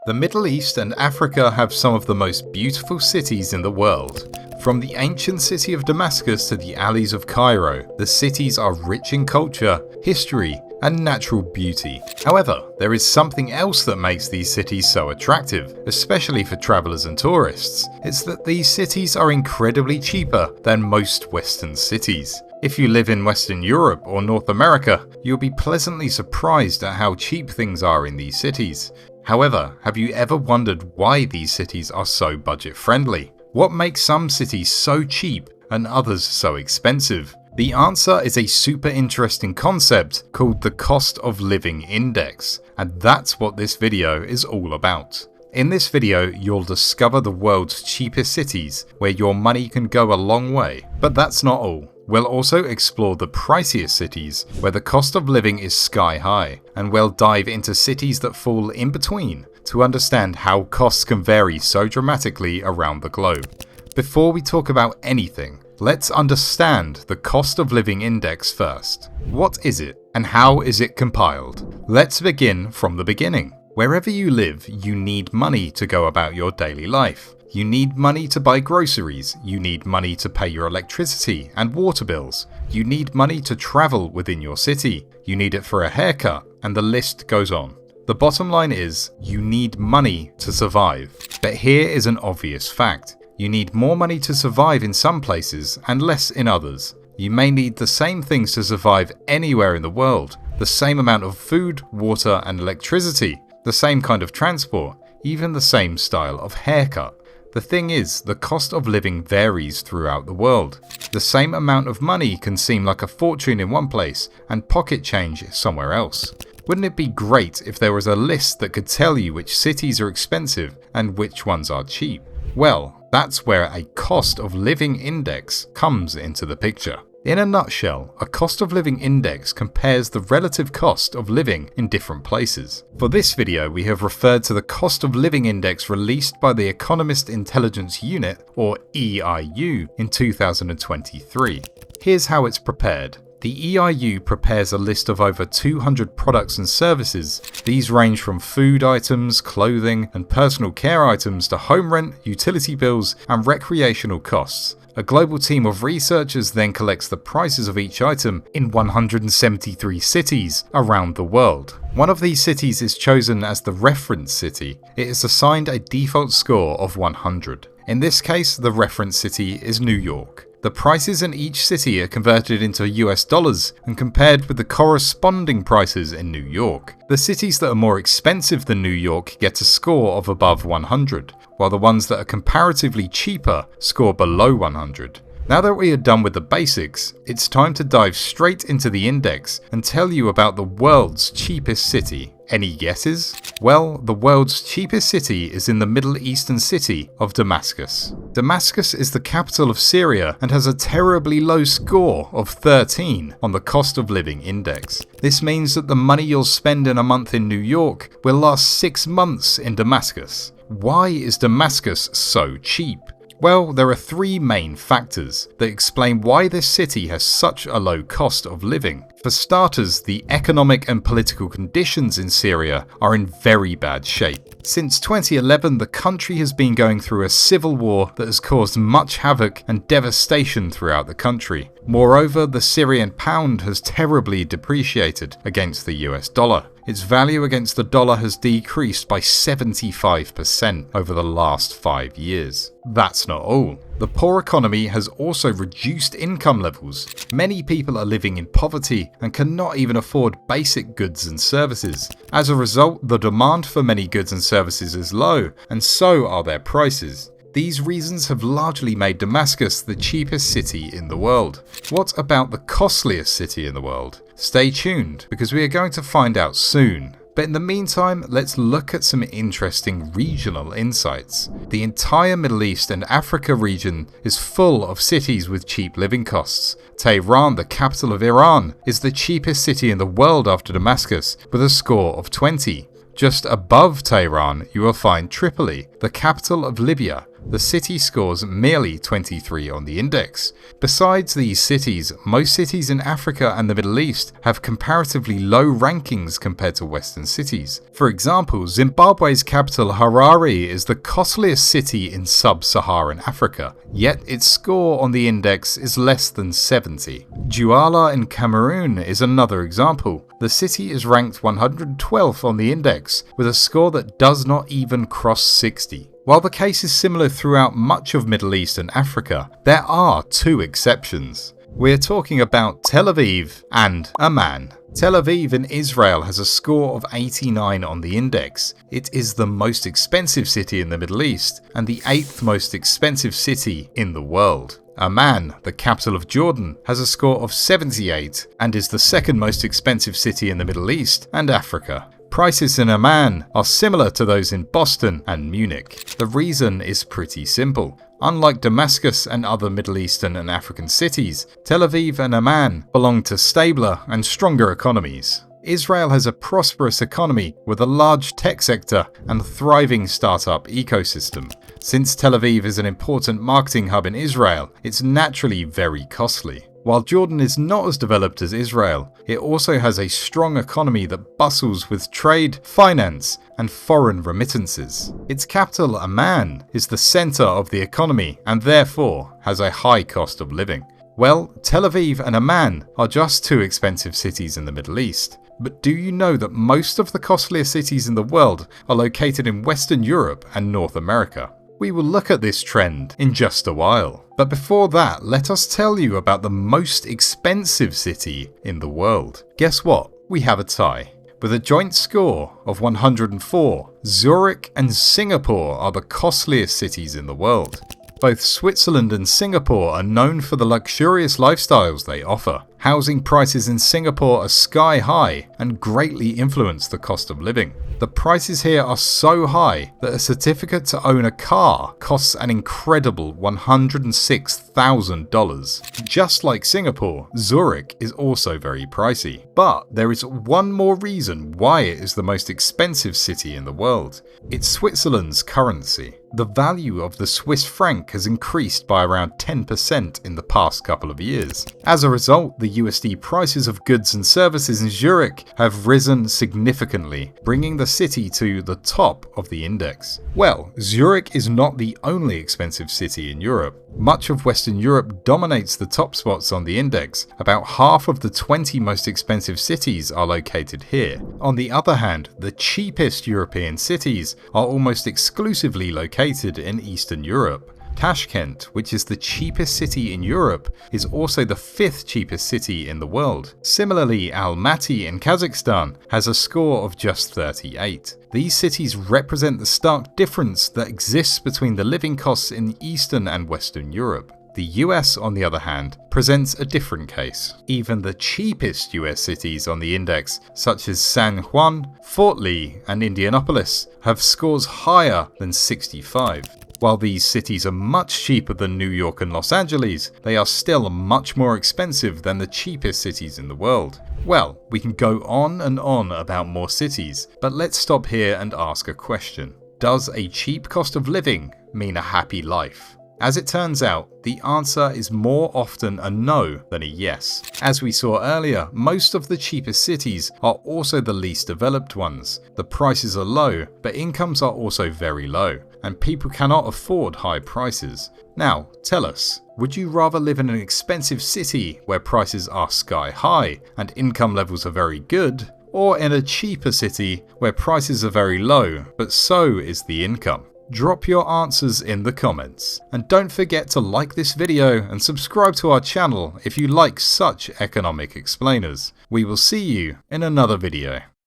The Middle East and Africa have some of the most beautiful cities in the world. From the ancient city of Damascus to the alleys of Cairo, the cities are rich in culture, history, and natural beauty. However, there is something else that makes these cities so attractive, especially for travelers and tourists. It's that these cities are incredibly cheaper than most Western cities. If you live in Western Europe or North America, you'll be pleasantly surprised at how cheap things are in these cities. However, have you ever wondered why these cities are so budget-friendly? What makes some cities so cheap and others so expensive? The answer is a super interesting concept called the cost of living index, and that's what this video is all about. In this video, you'll discover the world's cheapest cities where your money can go a long way. But that's not all. We'll also explore the priciest cities where the cost of living is sky high, and we'll dive into cities that fall in between to understand how costs can vary so dramatically around the globe. Before we talk about anything, let's understand the cost of living index first. What is it and how is it compiled? Let's begin from the beginning. Wherever you live, you need money to go about your daily life. You need money to buy groceries, you need money to pay your electricity and water bills, you need money to travel within your city, you need it for a haircut, and the list goes on. The bottom line is, you need money to survive. But here is an obvious fact. You need more money to survive in some places and less in others. You may need the same things to survive anywhere in the world, the same amount of food, water, and electricity, the same kind of transport, even the same style of haircut. The thing is, the cost of living varies throughout the world. The same amount of money can seem like a fortune in one place and pocket change somewhere else. Wouldn't it be great if there was a list that could tell you which cities are expensive and which ones are cheap? Well, that's where a cost of living index comes into the picture. In a nutshell, a cost of living index compares the relative cost of living in different places. For this video, we have referred to the cost of living index released by the Economist Intelligence Unit, or EIU, in 2023. Here's how it's prepared. The EIU prepares a list of over 200 products and services. These range from food items, clothing, and personal care items to home rent, utility bills, and recreational costs. A global team of researchers then collects the prices of each item in 173 cities around the world. One of these cities is chosen as the reference city. It is assigned a default score of 100. In this case, the reference city is New York. The prices in each city are converted into US dollars and compared with the corresponding prices in New York. The cities that are more expensive than New York get a score of above 100, while the ones that are comparatively cheaper score below 100. Now that we are done with the basics, it's time to dive straight into the index and tell you about the world's cheapest city. Any guesses? Well, the world's cheapest city is in the Middle Eastern city of Damascus. Damascus is the capital of Syria and has a terribly low score of 13 on the cost of living index. This means that the money you'll spend in a month in New York will last 6 months in Damascus. Why is Damascus so cheap? Well, there are 3 main factors that explain why this city has such a low cost of living. For starters, the economic and political conditions in Syria are in very bad shape. Since 2011, the country has been going through a civil war that has caused much havoc and devastation throughout the country. Moreover, the Syrian pound has terribly depreciated against the US dollar. Its value against the dollar has decreased by 75% over the last 5 years. That's not all. The poor economy has also reduced income levels. Many people are living in poverty and cannot even afford basic goods and services. As a result, the demand for many goods and services is low, and so are their prices. These reasons have largely made Damascus the cheapest city in the world. What about the costliest city in the world? Stay tuned, because we are going to find out soon. But in the meantime, let's look at some interesting regional insights. The entire Middle East and Africa region is full of cities with cheap living costs. Tehran, the capital of Iran, is the cheapest city in the world after Damascus, with a score of 20. Just above Tehran, you will find Tripoli, the capital of Libya, The city scores merely 23 on the index. Besides these cities, most cities in Africa and the Middle East have comparatively low rankings compared to Western cities. For example, Zimbabwe's capital Harare is the costliest city in sub-Saharan Africa, yet its score on the index is less than 70. Douala in Cameroon is another example. The city is ranked 112th on the index, with a score that does not even cross 60. While the case is similar throughout much of Middle East and Africa, there are two exceptions. We're talking about Tel Aviv and Amman. Tel Aviv in Israel has a score of 89 on the index. It is the most expensive city in the Middle East and the 8th most expensive city in the world. Amman, the capital of Jordan, has a score of 78 and is the second most expensive city in the Middle East and Africa. Prices in Amman are similar to those in Boston and Munich. The reason is pretty simple. Unlike Damascus and other Middle Eastern and African cities, Tel Aviv and Amman belong to stabler and stronger economies. Israel has a prosperous economy with a large tech sector and thriving startup ecosystem. Since Tel Aviv is an important marketing hub in Israel, it's naturally very costly. While Jordan is not as developed as Israel, it also has a strong economy that bustles with trade, finance, and foreign remittances. Its capital, Amman, is the center of the economy and therefore has a high cost of living. Well, Tel Aviv and Amman are just two expensive cities in the Middle East. But do you know that most of the costliest cities in the world are located in Western Europe and North America? We will look at this trend in just a while. But before that, let us tell you about the most expensive city in the world. Guess what? We have a tie. With a joint score of 104, Zurich and Singapore are the costliest cities in the world. Both Switzerland and Singapore are known for the luxurious lifestyles they offer. Housing prices in Singapore are sky high and greatly influence the cost of living. The prices here are so high that a certificate to own a car costs an incredible $106,000. Just like Singapore, Zurich is also very pricey. But there is one more reason why it is the most expensive city in the world. It's Switzerland's currency. The value of the Swiss franc has increased by around 10% in the past couple of years. As a result, the USD prices of goods and services in Zurich have risen significantly, bringing the city to the top of the index. Well, Zurich is not the only expensive city in Europe. Much of Western Europe dominates the top spots on the index. About half of the 20 most expensive cities are located here. On the other hand, the cheapest European cities are almost exclusively located in Eastern Europe. Tashkent, which is the cheapest city in Europe, is also the 5th cheapest city in the world. Similarly, Almaty in Kazakhstan has a score of just 38. These cities represent the stark difference that exists between the living costs in Eastern and Western Europe. The US, on the other hand, presents a different case. Even the cheapest US cities on the index, such as San Juan, Fort Lee, and Indianapolis, have scores higher than 65. While these cities are much cheaper than New York and Los Angeles, they are still much more expensive than the cheapest cities in the world. Well, we can go on and on about more cities, but let's stop here and ask a question. Does a cheap cost of living mean a happy life? As it turns out, the answer is more often a no than a yes. As we saw earlier, most of the cheapest cities are also the least developed ones. The prices are low, but incomes are also very low, and people cannot afford high prices. Now, tell us, would you rather live in an expensive city where prices are sky high and income levels are very good, or in a cheaper city where prices are very low, but so is the income? Drop your answers in the comments. And don't forget to like this video and subscribe to our channel if you like such economic explainers. We will see you in another video.